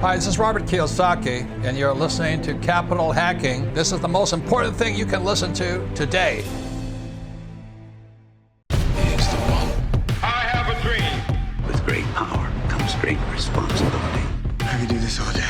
Hi, this is Robert Kiyosaki, and you're listening to Capital Hacking. This is the most important thing you can listen to today. Here's the one. I have a dream. With great power comes great responsibility. I could do this all day.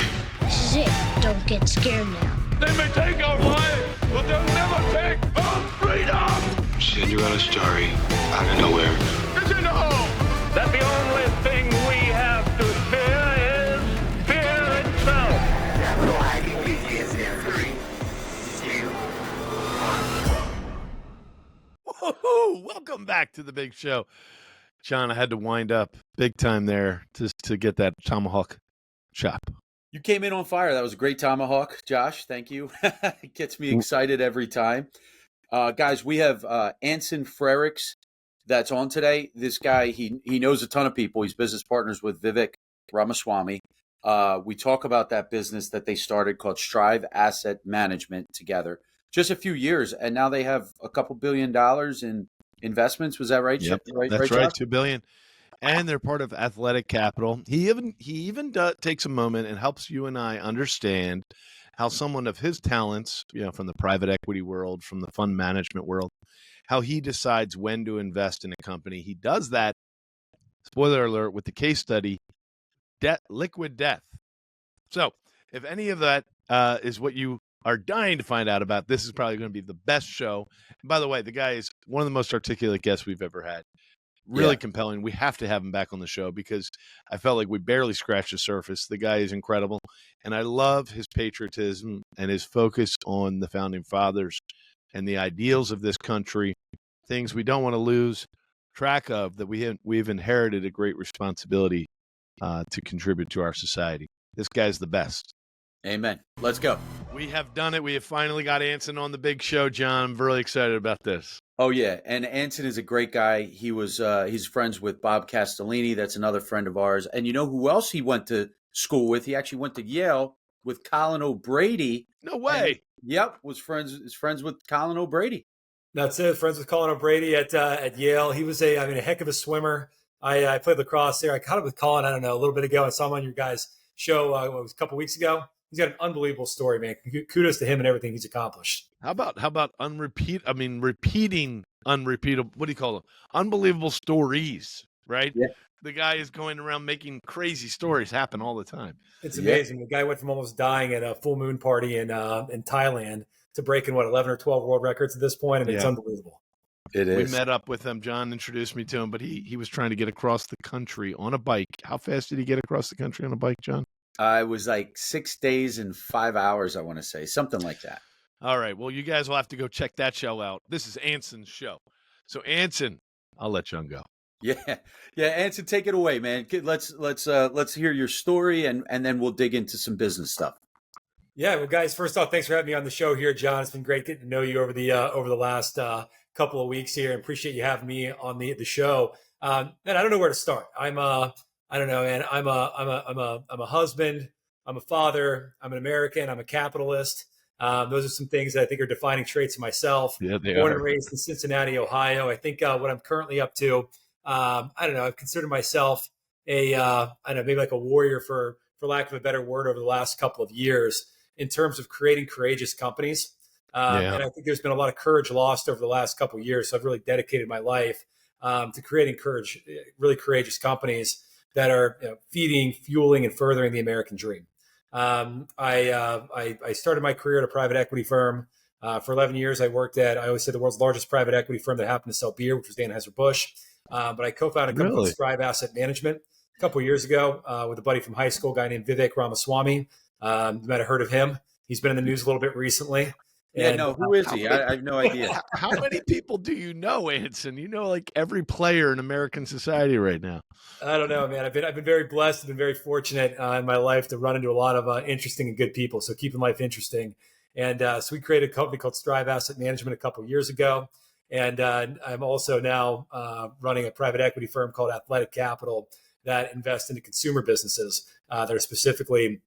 This is it. Don't get scared now. They may take our lives, but they'll never take our freedom. Cinderella story out of nowhere. It's in the hole. That the only thing we have to fear is fear itself. Capital Hacking begins in 3, 2, 1. Woohoo! Welcome back to the big show. John, I had to wind up big time there just to get that tomahawk chop. You came in on fire. That was a great tomahawk, Josh. Thank you. It gets me excited every time. Guys, we have Anson Frericks that's on today. This guy, he knows a ton of people. He's business partners with Vivek Ramaswamy. We talk about that business that they started called Strive Asset Management together. Just a few years, and now they have a couple $1 billion in investments. Was that right? Yep, right that's right, right. $2 billion. And they're part of Athletic Capital. He even takes a moment and helps you and I understand how someone of his talents, from the private equity world, from the fund management world, how he decides when to invest in a company. He does that, spoiler alert, with the case study, liquid death. So if any of that is what you are dying to find out about, this is probably going to be the best show. And by the way, the guy is one of the most articulate guests we've ever had. Really compelling. We have to have him back on the show because I felt like we barely scratched the surface. The guy is incredible. And I love his patriotism and his focus on the founding fathers and the ideals of this country, things we don't want to lose track of, that we've inherited a great responsibility to contribute to our society. This guy's the best. Amen. Let's go. We have done it. We have finally got Anson on the big show, John. I'm really excited about this. Oh, yeah. And Anson is a great guy. He's friends with Bob Castellini. That's another friend of ours. And you know who else he went to school with? He actually went to Yale with Colin O'Brady. No way. Yep. Was friends with Colin O'Brady. That's it. Friends with Colin O'Brady at Yale. He was a heck of a swimmer. I played lacrosse there. I caught up with Colin, a little bit ago. I saw him on your guys' show it was a couple weeks ago. He's got an unbelievable story, man. Kudos to him and everything he's accomplished. How about repeating unrepeatable, what do you call them? Unbelievable stories, right? Yeah. The guy is going around making crazy stories happen all the time. It's amazing. The guy went from almost dying at a full moon party in Thailand to breaking 11 or 12 world records at this point. It's unbelievable. It is. We met up with him. John introduced me to him, but he was trying to get across the country on a bike. How fast did he get across the country on a bike, John? It was like 6 days and 5 hours, I want to say, something like that. All right. Well, you guys will have to go check that show out. This is Anson's show. So Anson, I'll let John go. Yeah. Anson, take it away, man. Let's hear your story, and then we'll dig into some business stuff. Yeah. Well, guys, first off, thanks for having me on the show here, John. It's been great getting to know you over the last couple of weeks here. I appreciate you having me on the show. Man, I don't know where to start. I don't know, man. I'm a husband. I'm a father. I'm an American. I'm a capitalist. Those are some things that I think are defining traits of myself. Yeah, they Born are. and raised in Cincinnati, Ohio. I think what I'm currently up to, I don't know. I've considered myself maybe like a warrior for lack of a better word over the last couple of years in terms of creating courageous companies. And I think there's been a lot of courage lost over the last couple of years. So I've really dedicated my life to creating really courageous companies that are feeding, fueling, and furthering the American dream. I started my career at a private equity firm. For 11 years, I worked at, I always say, the world's largest private equity firm that happened to sell beer, which was Anheuser-Busch. But I co-founded a company called Strive Asset Management a couple of years ago with a buddy from high school, a guy named Vivek Ramaswamy. You might have heard of him. He's been in the news a little bit recently. Yeah, no, who is he? I have no idea. How many people do you know, Anson? You know, like every player in American society right now. I don't know, man. I've been very blessed. I've been very fortunate in my life to run into a lot of interesting and good people. So keeping life interesting. And so we created a company called Strive Asset Management a couple of years ago. And I'm also now running a private equity firm called Athletic Capital that invests into consumer businesses that are specifically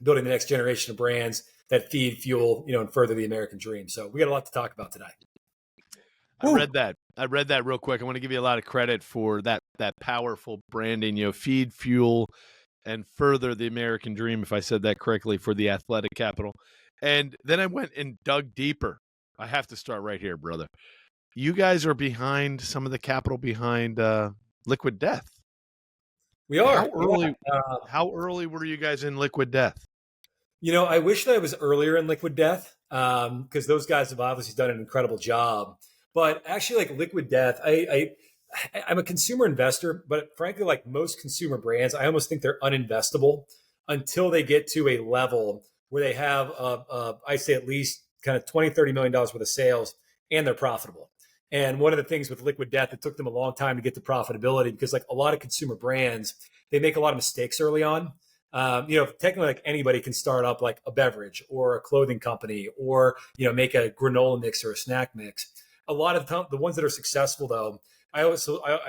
building the next generation of brands that feed, fuel, and further the American dream. So we got a lot to talk about today. I read that real quick. I want to give you a lot of credit for that powerful branding, feed, fuel, and further the American dream, if I said that correctly, for the athletic capital. And then I went and dug deeper. I have to start right here, brother. You guys are behind some of the capital behind Liquid Death. We are. How early were you guys in Liquid Death? I wish that I was earlier in Liquid Death because those guys have obviously done an incredible job. But actually, like Liquid Death, I'm a consumer investor, but frankly, like most consumer brands, I almost think they're uninvestable until they get to a level where they have, I say at least kind of $20-30 million worth of sales and they're profitable. And one of the things with Liquid Death, it took them a long time to get to profitability because like a lot of consumer brands, they make a lot of mistakes early on. Technically like anybody can start up like a beverage or a clothing company or, make a granola mix or a snack mix. A lot of the ones that are successful though, I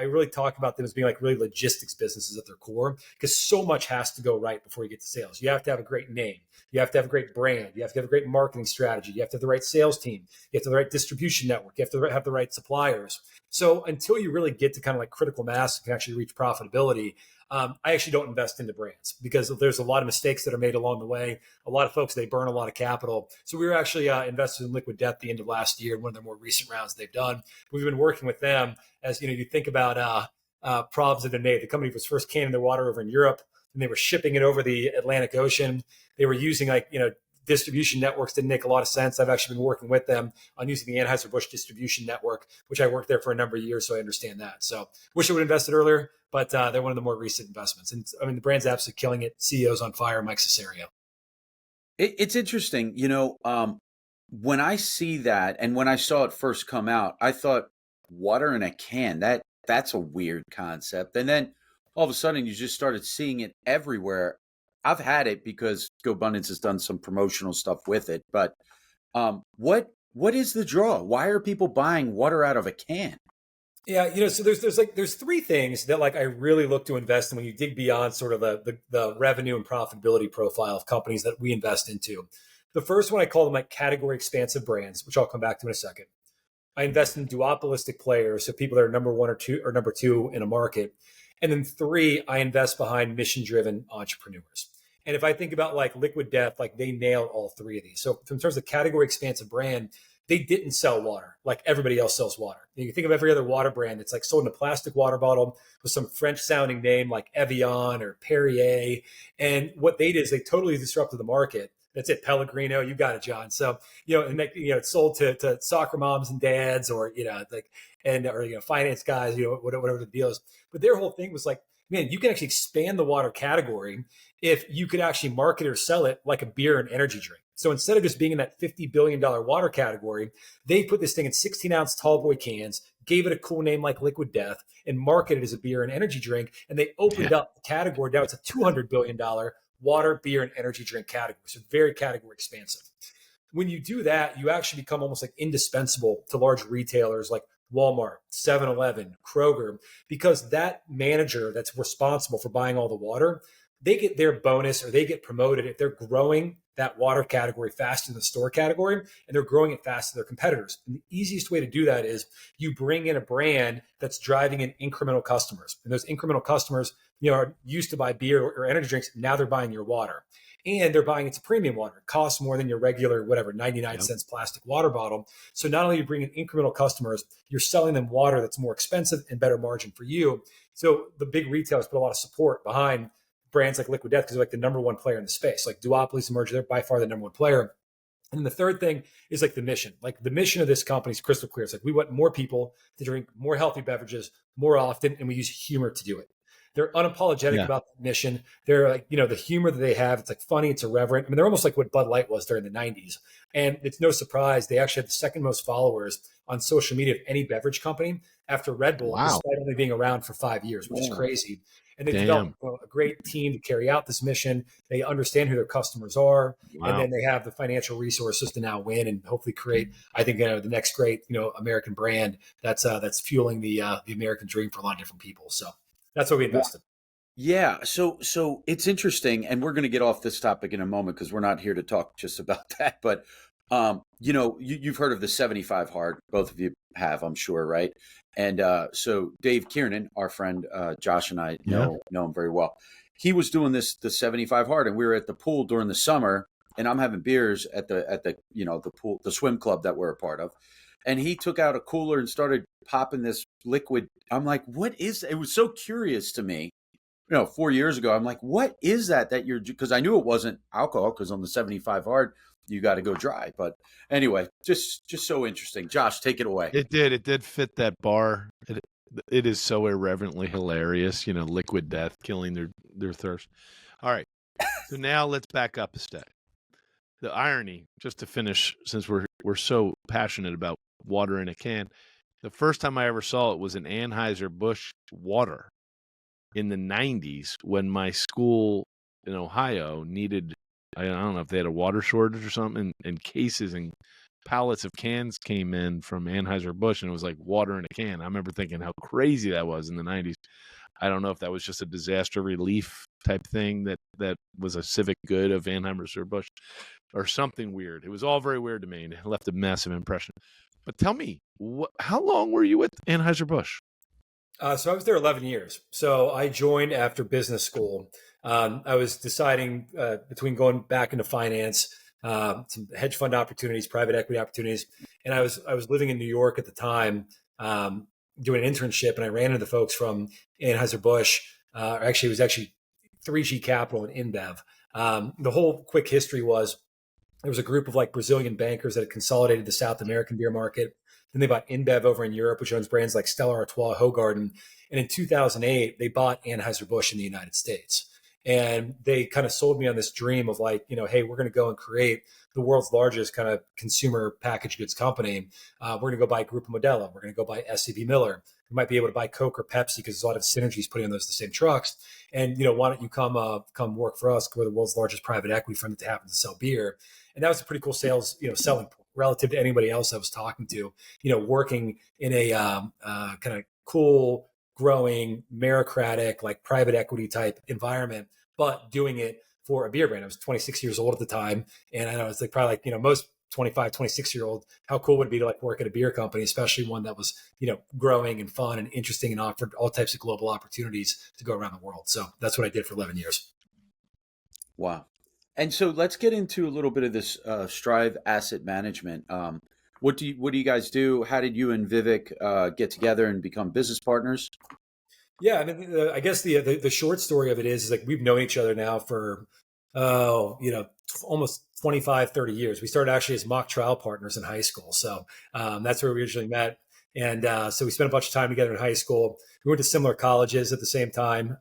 really talk about them as being like really logistics businesses at their core because so much has to go right before you get to sales. You have to have a great name. You have to have a great brand. You have to have a great marketing strategy. You have to have the right sales team. You have to have the right distribution network. You have to have the right suppliers. So until you really get to kind of like critical mass and can actually reach profitability, I actually don't invest into brands because there's a lot of mistakes that are made along the way. A lot of folks, they burn a lot of capital. So we were actually invested in Liquid Death at the end of last year, one of their more recent rounds they've done. We've been working with them as, you think about problems that have been made. The company was first canning their water over in Europe and they were shipping it over the Atlantic Ocean. They were using distribution networks didn't make a lot of sense. I've actually been working with them on using the Anheuser-Busch distribution network, which I worked there for a number of years, so I understand that. So wish I would have invested earlier, but they're one of the more recent investments. And the brand's absolutely killing it. CEO's on fire, Mike Cesario. It's interesting, when I see that and when I saw it first come out, I thought water in a can, that's a weird concept. And then all of a sudden you just started seeing it everywhere. I've had it because GoBundance has done some promotional stuff with it. But what is the draw? Why are people buying water out of a can? Yeah, so there's three things that like I really look to invest in when you dig beyond sort of the revenue and profitability profile of companies that we invest into. The first one I call them like category expansive brands, which I'll come back to in a second. I invest in duopolistic players, so people that are number one or number two in a market. And then three, I invest behind mission-driven entrepreneurs. And if I think about like Liquid Death, like they nailed all three of these. So in terms of category expansive brand, they didn't sell water like everybody else sells water. You think of every other water brand that's like sold in a plastic water bottle with some French sounding name like Evian or Perrier. And what they did is they totally disrupted the market. That's it, Pellegrino. You got it, John. So, it's sold to soccer moms and dads or finance guys, whatever the deal is. But their whole thing was like, man, you can actually expand the water category if you could actually market or sell it like a beer and energy drink. So instead of just being in that $50 billion water category, they put this thing in 16-ounce tall boy cans, gave it a cool name like Liquid Death, and marketed it as a beer and energy drink. And they opened up the category. Now it's a $200 billion water, beer, and energy drink category. So very category expansive. When you do that, you actually become almost like indispensable to large retailers like Walmart, 7-Eleven, Kroger, because that manager that's responsible for buying all the water, they get their bonus or they get promoted if they're growing that water category faster than the store category, and they're growing it faster than their competitors. And the easiest way to do that is you bring in a brand that's driving in incremental customers. And those incremental customers, are used to buy beer or energy drinks. Now they're buying your water. And they're buying it's premium water. It costs more than your regular, 99 cents plastic water bottle. So not only are you bringing incremental customers, you're selling them water that's more expensive and better margin for you. So the big retailers put a lot of support behind brands like Liquid Death because they're like the number one player in the space. Like duopolies emerge, they're by far the number one player. And then the third thing is like the mission. Like the mission of this company is crystal clear. It's like we want more people to drink more healthy beverages more often, and we use humor to do it. They're unapologetic about the mission. They're like, the humor that they have, it's like funny, it's irreverent. I mean, they're almost like what Bud Light was during the 90s. And it's no surprise they actually have the second most followers on social media of any beverage company after Red Bull, despite only being around for 5 years, which is crazy. And they've developed a great team to carry out this mission. They understand who their customers are, and then they have the financial resources to now win and hopefully create, I think, the next great, American brand that's fueling the American dream for a lot of different people. So that's what we invested. Yeah. So it's interesting, and we're going to get off this topic in a moment because we're not here to talk just about that. But you've heard of the 75 hard. Both of you have, I'm sure, right? And so Dave Kiernan, our friend Josh and I know him very well. he was doing the 75 hard, and we were at the pool during the summer, and I'm having beers at the the pool, the swim club that we're a part of. And he took out a cooler and started popping this liquid. I'm like, what is that? It was so curious to me. 4 years ago, I'm like, what is that you're, because I knew it wasn't alcohol, because on the 75 hard, you got to go dry. But anyway, just so interesting. Josh, take it away. It did fit that bar. It is so irreverently hilarious, liquid death, killing their thirst. All right. So now let's back up a step. The irony, just to finish, since we're so passionate about water in a can, the first time I ever saw it was an Anheuser-Busch water in the 90s when my school in Ohio needed, I don't know if they had a water shortage or something, and cases and pallets of cans came in from Anheuser-Busch, and it was like water in a can. I remember thinking how crazy that was in the 90s. I don't know if that was just a disaster relief type thing that was a civic good of Anheuser-Busch or something weird. It was all very weird to me, and it left a massive impression. But tell me, how long were you with Anheuser-Busch? So I was there 11 years. So I joined after business school. I was deciding between going back into finance, some hedge fund opportunities, private equity opportunities, and I was living in New York at the time, doing an internship, and I ran into the folks from Anheuser-Busch. It was actually 3G Capital and InBev. The whole quick history was there was a group of like Brazilian bankers that had consolidated the South American beer market. Then they bought InBev over in Europe, which owns brands like Stella Artois, Hoegaarden. And in 2008, they bought Anheuser-Busch in the United States. And they kind of sold me on this dream of like, hey, we're going to go and create the world's largest kind of consumer packaged goods company. We're going to go buy Grupo Modelo. We're going to go buy SAB Miller. We might be able to buy Coke or Pepsi because there's a lot of synergies putting on those the same trucks. And, why don't you come work for us? We're the world's largest private equity firm that happens to sell beer. And that was a pretty cool selling point relative to anybody else I was talking to, working in a kind of cool, growing, meritocratic, like private equity type environment, but doing it for a beer brand. I was 26 years old at the time. And I was like, probably like, most 25, 26-year-old, how cool would it be to like work at a beer company, especially one that was, growing and fun and interesting and offered all types of global opportunities to go around the world. So that's what I did for 11 years. Wow. And so let's get into a little bit of this Strive Asset Management. What do you guys do? How did you and Vivek get together and become business partners? Yeah, I mean, I guess the short story of it is like we've known each other now for almost 25, 30 years. We started actually as mock trial partners in high school, so that's where we originally met. And so we spent a bunch of time together in high school. We went to similar colleges at the same time.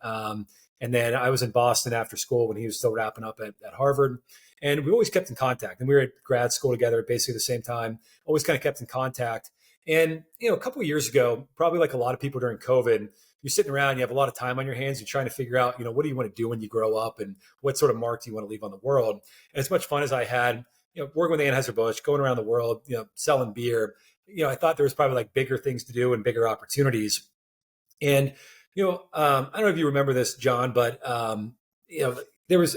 And then I was in Boston after school when he was still wrapping up at Harvard. And we always kept in contact. And we were at grad school together at basically the same time, always kind of kept in contact. And, a couple of years ago, probably like a lot of people during COVID, you're sitting around, you have a lot of time on your hands, you're trying to figure out, what do you want to do when you grow up and what sort of mark do you want to leave on the world? And as much fun as I had, working with Anheuser-Busch, going around the world, selling beer, I thought there was probably like bigger things to do and bigger opportunities. And I don't know if you remember this, John, but there was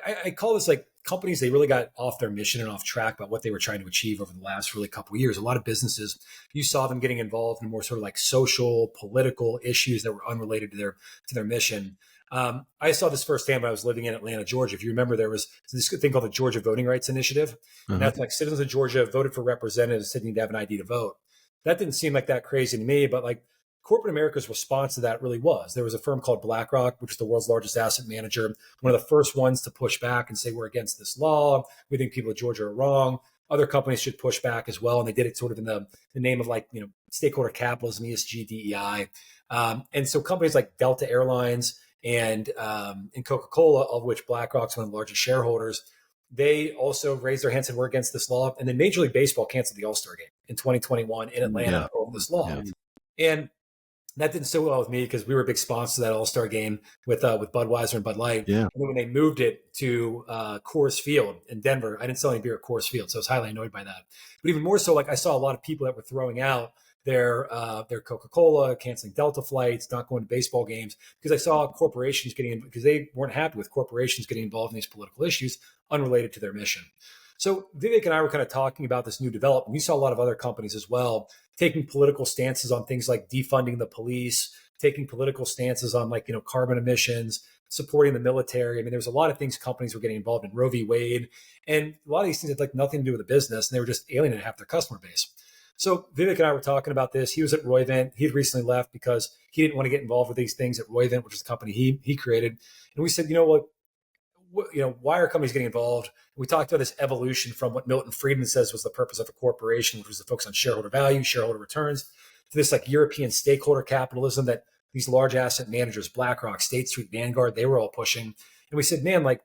I call this like companies, they really got off their mission and off track about what they were trying to achieve over the last really couple of years. A lot of businesses, you saw them getting involved in more sort of like social, political issues that were unrelated to their mission. I saw this firsthand when I was living in Atlanta, Georgia. If you remember, there was this thing called the Georgia Voting Rights Initiative. Uh-huh. And that's like citizens of Georgia voted for representatives that need to have an ID to vote. That didn't seem like that crazy to me, but like corporate America's response to that really was. There was a firm called BlackRock, which is the world's largest asset manager, one of the first ones to push back and say, we're against this law. We think people of Georgia are wrong. Other companies should push back as well. And they did it sort of in the name of like, stakeholder capitalism, ESG, DEI. And so companies like Delta Airlines and Coca-Cola, of which BlackRock's one of the largest shareholders, they also raised their hands and were against this law. And then Major League Baseball canceled the All-Star game in 2021 in Atlanta over this law. Yeah. And that didn't sit well with me because we were a big sponsor of that All-Star game with Budweiser and Bud Light. Yeah. And then when they moved it to Coors Field in Denver, I didn't sell any beer at Coors Field, so I was highly annoyed by that. But even more so, like I saw a lot of people that were throwing out their Coca-Cola, canceling Delta flights, not going to baseball games, because I saw corporations because they weren't happy with corporations getting involved in these political issues unrelated to their mission. So Vivek and I were kind of talking about this new development. We saw a lot of other companies as well taking political stances on things like defunding the police, taking political stances on like, carbon emissions, supporting the military. I mean, there was a lot of things companies were getting involved in, Roe v. Wade, and a lot of these things had like nothing to do with the business, and they were just alienating half their customer base. So Vivek and I were talking about this. He was at Roivant. He had recently left because he didn't want to get involved with these things at Roivant, which is the company he created. And we said, you know what, why are companies getting involved? We talked about this evolution from what Milton Friedman says was the purpose of a corporation, which was to focus on shareholder value, shareholder returns, to this like European stakeholder capitalism that these large asset managers, BlackRock, State Street, Vanguard, they were all pushing. And we said, man, like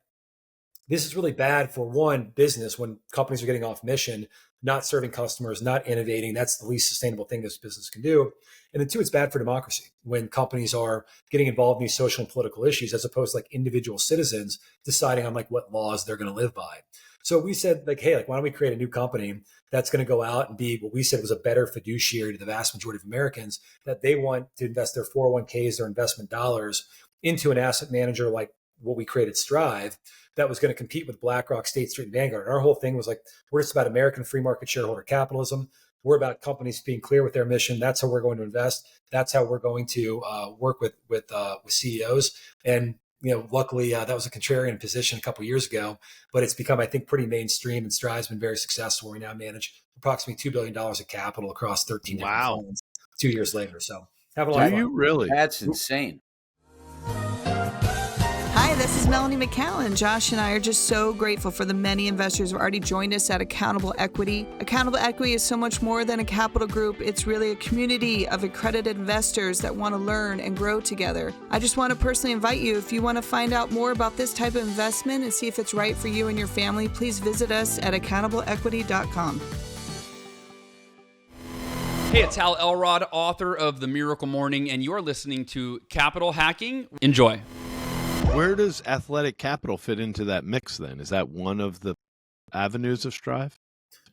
this is really bad for one, business when companies are getting off mission, not serving customers, not innovating. That's the least sustainable thing this business can do. And then two, it's bad for democracy when companies are getting involved in these social and political issues as opposed to like individual citizens deciding on like what laws they're going to live by. So we said like, hey, like why don't we create a new company that's going to go out and be what we said was a better fiduciary to the vast majority of Americans, that they want to invest their 401ks, their investment dollars into an asset manager like what we created, Strive, that was going to compete with BlackRock, State Street, and Vanguard. And our whole thing was like, we're just about American free market shareholder capitalism. We're about companies being clear with their mission. That's how we're going to invest. That's how we're going to work with CEOs. And luckily that was a contrarian position a couple of years ago, but it's become, I think, pretty mainstream. And Strive's been very successful. We now manage approximately $2 billion of capital across 13 different funds 2 years later. So having a lot of fun. Do you really? That's insane. Hi, this is Melanie McCallan. Josh and I are just so grateful for the many investors who have already joined us at Accountable Equity. Accountable Equity is so much more than a capital group. It's really a community of accredited investors that want to learn and grow together. I just want to personally invite you, if you want to find out more about this type of investment and see if it's right for you and your family, please visit us at accountableequity.com. Hey, it's Hal Elrod, author of The Miracle Morning, and you're listening to Capital Hacking. Enjoy. Where does athletic capital fit into that mix then? Is that one of the avenues of Strive?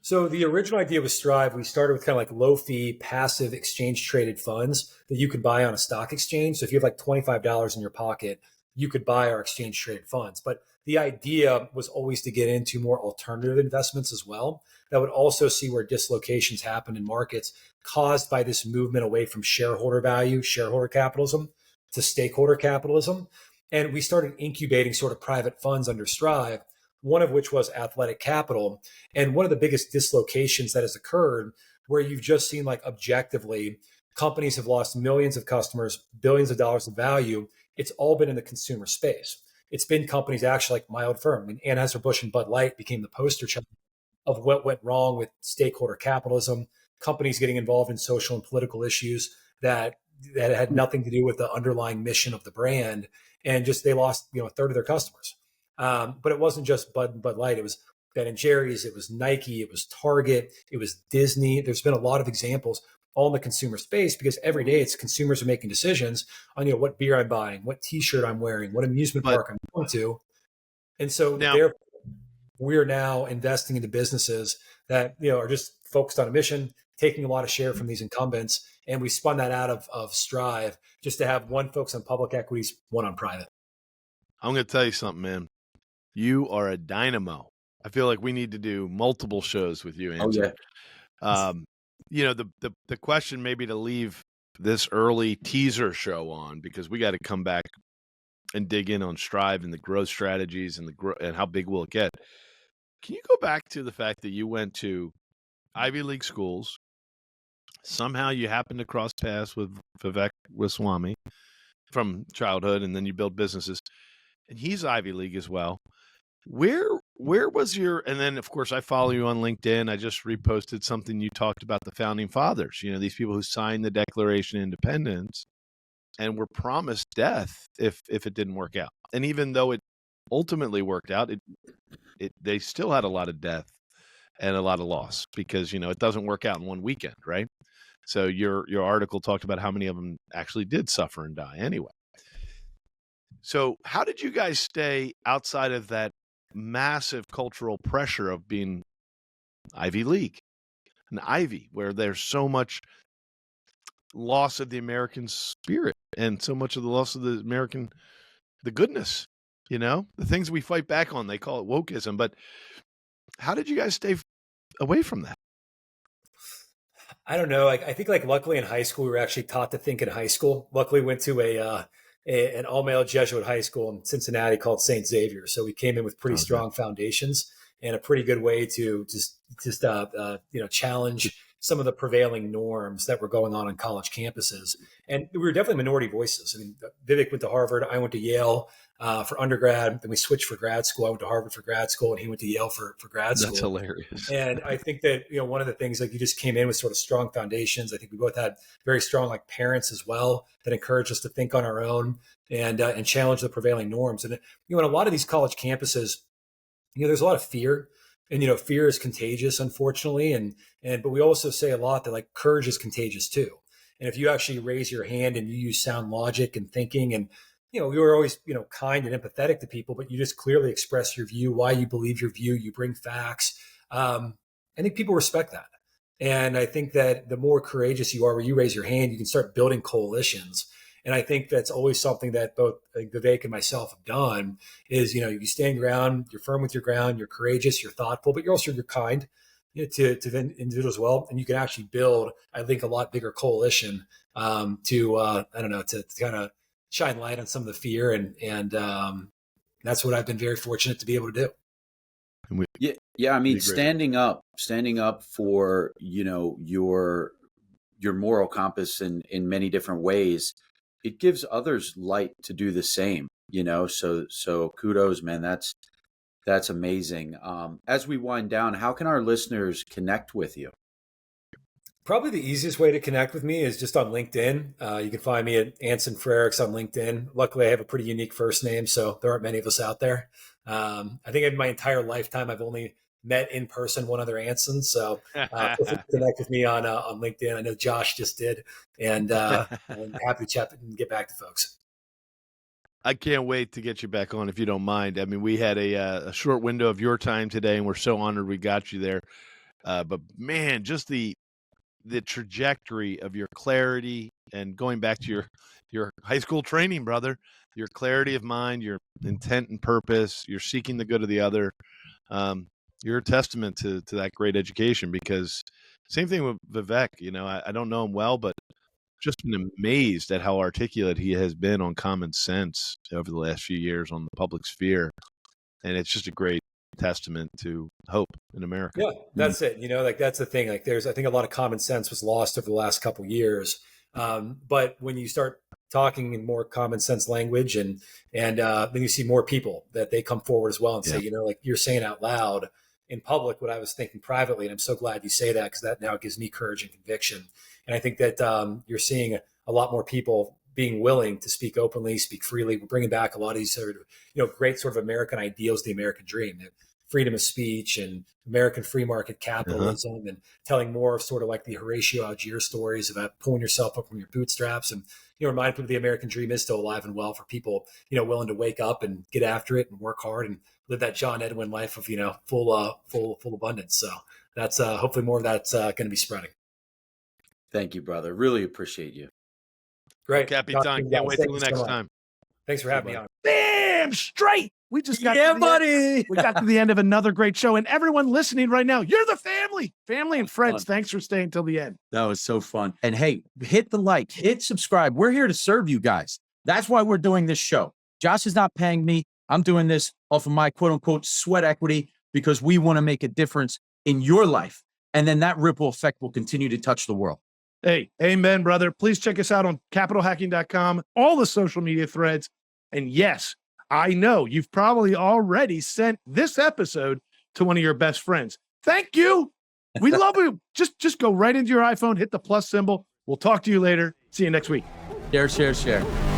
So the original idea with Strive, we started with kind of like low fee, passive exchange traded funds that you could buy on a stock exchange. So if you have like $25 in your pocket, you could buy our exchange traded funds. But the idea was always to get into more alternative investments as well that would also see where dislocations happen in markets caused by this movement away from shareholder value, shareholder capitalism, to stakeholder capitalism. And we started incubating sort of private funds under Strive, one of which was athletic capital. And one of the biggest dislocations that has occurred, where you've just seen like objectively, companies have lost millions of customers, billions of dollars of value. It's all been in the consumer space. It's been companies actually like my old firm. I mean, Anheuser-Busch and Bud Light became the poster child of what went wrong with stakeholder capitalism, companies getting involved in social and political issues that had nothing to do with the underlying mission of the brand. And just they lost, a third of their customers. But it wasn't just Bud Light. It was Ben and Jerry's. It was Nike. It was Target. It was Disney. There's been a lot of examples all in the consumer space because every day it's consumers are making decisions on what beer I'm buying, what T-shirt I'm wearing, what amusement park I'm going to. And so therefore, we're now investing into businesses that are just focused on a mission, taking a lot of share from these incumbents. And we spun that out of Strive just to have one focus on public equities, one on private. I'm going to tell you something, man. You are a dynamo. I feel like we need to do multiple shows with you, Anson. Oh, yeah. The question maybe to leave this early teaser show on, because we got to come back and dig in on Strive and the growth strategies and how big will it get. Can you go back to the fact that you went to Ivy League schools? Somehow you happened to cross paths with Vivek Ramaswamy from childhood, and then you build businesses. And he's Ivy League as well. Where was and then of course I follow you on LinkedIn. I just reposted something you talked about the founding fathers, these people who signed the Declaration of Independence and were promised death if it didn't work out. And even though it ultimately worked out, they still had a lot of death and a lot of loss because, it doesn't work out in one weekend, right? So your article talked about how many of them actually did suffer and die anyway. So how did you guys stay outside of that massive cultural pressure of being Ivy League, an Ivy, where there's so much loss of the American spirit and so much of the loss of the goodness, the things we fight back on, they call it wokeism. But how did you guys stay away from that? I don't know. I think luckily in high school, we were actually taught to think in high school. Luckily went to a an all-male Jesuit high school in Cincinnati called St. Xavier. So we came in with pretty strong foundations and a pretty good way to just challenge some of the prevailing norms that were going on college campuses. And we were definitely minority voices. I mean, Vivek went to Harvard. I went to Yale for undergrad. Then we switched for grad school. I went to Harvard for grad school, and he went to Yale for grad school. That's hilarious. And I think that, one of the things, like, you just came in with sort of strong foundations. I think we both had very strong, like, parents as well that encouraged us to think on our own and challenge the prevailing norms. And, in a lot of these college campuses, there's a lot of fear. And, fear is contagious, unfortunately. But we also say a lot that, like, courage is contagious too. And if you actually raise your hand and you use sound logic and thinking, and, you were always, kind and empathetic to people, but you just clearly express your view, why you believe your view, you bring facts. I think people respect that. And I think that the more courageous you are, where you raise your hand, you can start building coalitions. And I think that's always something that both Vivek and myself have done is, you stand ground, you're firm with your ground, you're courageous, you're thoughtful, but you're kind to the individuals as well. And you can actually build, I think, a lot bigger coalition to kind of shine light on some of the fear. And that's what I've been very fortunate to be able to do. Yeah. I mean, standing up for, your moral compass in many different ways, it gives others light to do the same, so kudos, man. That's amazing. As we wind down, how can our listeners connect with you? Probably the easiest way to connect with me is just on LinkedIn. You can find me at Anson Frericks on LinkedIn. Luckily, I have a pretty unique first name, so there aren't many of us out there. I think in my entire lifetime, I've only met in person one other Anson. So feel free to connect with me on LinkedIn. I know Josh just did, and I'm happy to chat and get back to folks. I can't wait to get you back on if you don't mind. I mean, we had a short window of your time today, and we're so honored we got you there. But man, just the trajectory of your clarity, and going back to your high school training, brother, your clarity of mind, your intent and purpose, you're seeking the good of the other. You're a testament to that great education, because same thing with Vivek, I don't know him well, but just been amazed at how articulate he has been on common sense over the last few years on the public sphere. And it's just a great testament to hope in America. Yeah, that's it. That's the thing. Like, I think a lot of common sense was lost over the last couple of years. But when you start talking in more common sense language, and then you see more people that they come forward as well and say, like you're saying out loud in public what I was thinking privately. And I'm so glad you say that, because that now gives me courage and conviction. And I think that you're seeing a lot more people being willing to speak openly, speak freely. We're bringing back a lot of these sort of, great sort of American ideals, the American dream, freedom of speech and American free market capitalism, and telling more of sort of like the Horatio Algier stories about pulling yourself up from your bootstraps, and, remind people the American dream is still alive and well for people, willing to wake up and get after it and work hard and live that John Edwin life of, full abundance. So that's hopefully more of that's going to be spreading. Thank you, brother. Really appreciate you. Great. Capitan. Can't wait till the next time. Thanks for having me on. Damn straight. We just got we got to the end of another great show, and everyone listening right now, you're the family and friends. Thanks for staying till the end. That was so fun. And hey, hit the like, hit subscribe. We're here to serve you guys. That's why we're doing this show. Josh is not paying me. I'm doing this off of my quote unquote sweat equity, because we want to make a difference in your life. And then that ripple effect will continue to touch the world. Hey, amen, brother. Please check us out on capitalhacking.com, all the social media threads. And yes, I know you've probably already sent this episode to one of your best friends. Thank you. We love you. Just go right into your iPhone, hit the plus symbol. We'll talk to you later. See you next week. Share.